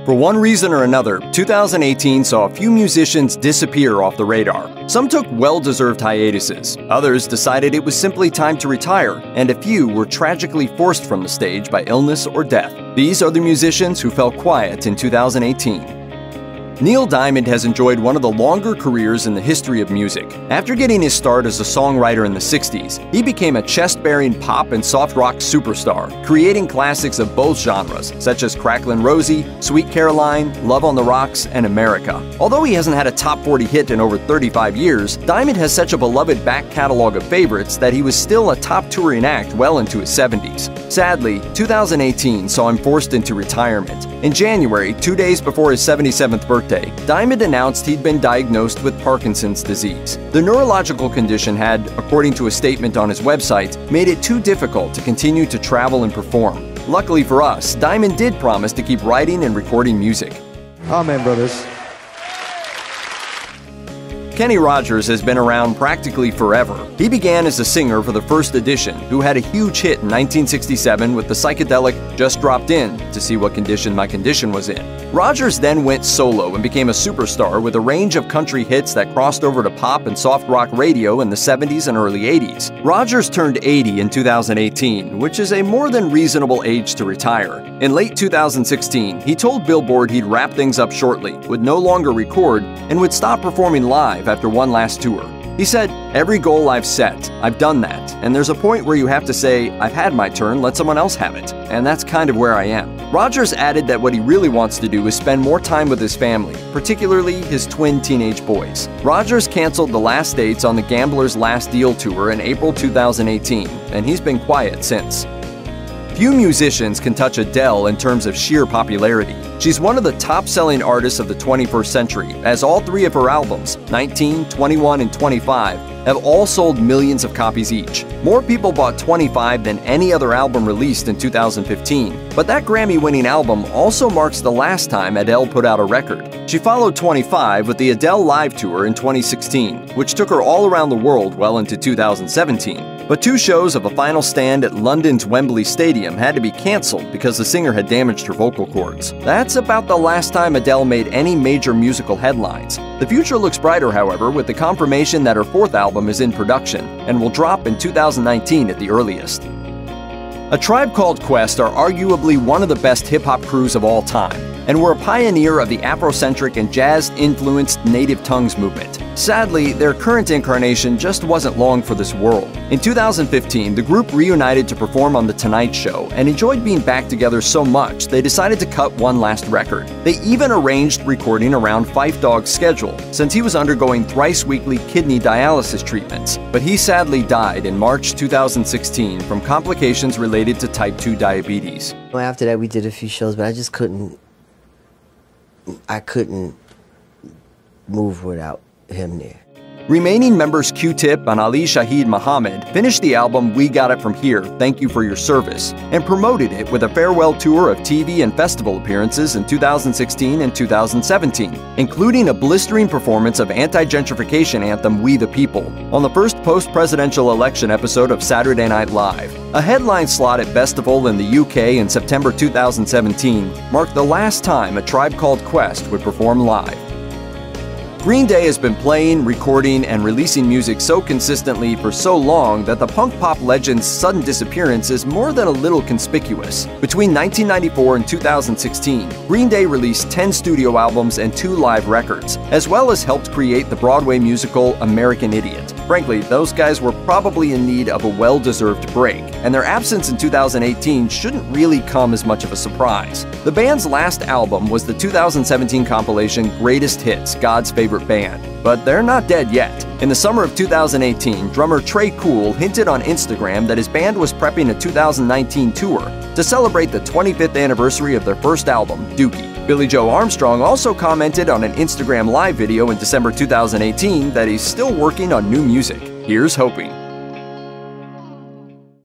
For one reason or another, 2018 saw a few musicians disappear off the radar. Some took well-deserved hiatuses, others decided it was simply time to retire, and a few were tragically forced from the stage by illness or death. These are the musicians who fell quiet in 2018. Neil Diamond has enjoyed one of the longer careers in the history of music. After getting his start as a songwriter in the 60s, he became a chest-bearing pop and soft rock superstar, creating classics of both genres, such as Cracklin' Rosie, Sweet Caroline, Love on the Rocks, and America. Although he hasn't had a top 40 hit in over 35 years, Diamond has such a beloved back catalog of favorites that he was still a top touring act well into his 70s. Sadly, 2018 saw him forced into retirement. In January, 2 days before his 77th birthday, Diamond announced he'd been diagnosed with Parkinson's disease. The neurological condition had, according to a statement on his website, made it too difficult to continue to travel and perform. Luckily for us, Diamond did promise to keep writing and recording music. Amen, brothers. Kenny Rogers has been around practically forever. He began as a singer for the First Edition, who had a huge hit in 1967 with the psychedelic Just Dropped In to See What Condition My Condition Was In. Rogers then went solo and became a superstar with a range of country hits that crossed over to pop and soft rock radio in the 70s and early 80s. Rogers turned 80 in 2018, which is a more than reasonable age to retire. In late 2016, he told Billboard he'd wrap things up shortly, would no longer record, and would stop performing live after one last tour. He said, "Every goal I've set, I've done that, and there's a point where you have to say, I've had my turn, let someone else have it, and that's kind of where I am." Rogers added that what he really wants to do is spend more time with his family, particularly his twin teenage boys. Rogers canceled the last dates on the Gamblers' Last Deal tour in April 2018, and he's been quiet since. Few musicians can touch Adele in terms of sheer popularity. She's one of the top-selling artists of the 21st century, as all three of her albums, 19, 21, and 25, have all sold millions of copies each. More people bought 25 than any other album released in 2015. But that Grammy-winning album also marks the last time Adele put out a record. She followed 25 with the Adele Live Tour in 2016, which took her all around the world well into 2017. But 2 shows of a final stand at London's Wembley Stadium had to be cancelled because the singer had damaged her vocal cords. That's about the last time Adele made any major musical headlines. The future looks brighter, however, with the confirmation that her 4th album is in production and will drop in 2019 at the earliest. A Tribe Called Quest are arguably one of the best hip-hop crews of all time, and were a pioneer of the Afrocentric and jazz-influenced native tongues movement. Sadly, their current incarnation just wasn't long for this world. In 2015, the group reunited to perform on The Tonight Show and enjoyed being back together so much they decided to cut one last record. They even arranged recording around Phife Dawg's schedule, since he was undergoing thrice-weekly kidney dialysis treatments. But he sadly died in March 2016 from complications related to type 2 diabetes. After that, we did a few shows, but I just couldn't move without him there. Remaining members Q-Tip and Ali Shaheed Muhammad finished the album We Got It From Here, Thank You For Your Service, and promoted it with a farewell tour of TV and festival appearances in 2016 and 2017, including a blistering performance of anti-gentrification anthem We the People on the first post-presidential election episode of Saturday Night Live. A headline slot at Festival in the UK in September 2017 marked the last time A Tribe Called Quest would perform live. Green Day has been playing, recording, and releasing music so consistently for so long that the punk pop legend's sudden disappearance is more than a little conspicuous. Between 1994 and 2016, Green Day released 10 studio albums and 2 live records, as well as helped create the Broadway musical American Idiot. Frankly, those guys were probably in need of a well-deserved break, and their absence in 2018 shouldn't really come as much of a surprise. The band's last album was the 2017 compilation Greatest Hits, God's Favorite Band. But they're not dead yet. In the summer of 2018, drummer Trey Cool hinted on Instagram that his band was prepping a 2019 tour to celebrate the 25th anniversary of their first album, Dookie. Billy Joe Armstrong also commented on an Instagram live video in December 2018 that he's still working on new music. Here's hoping.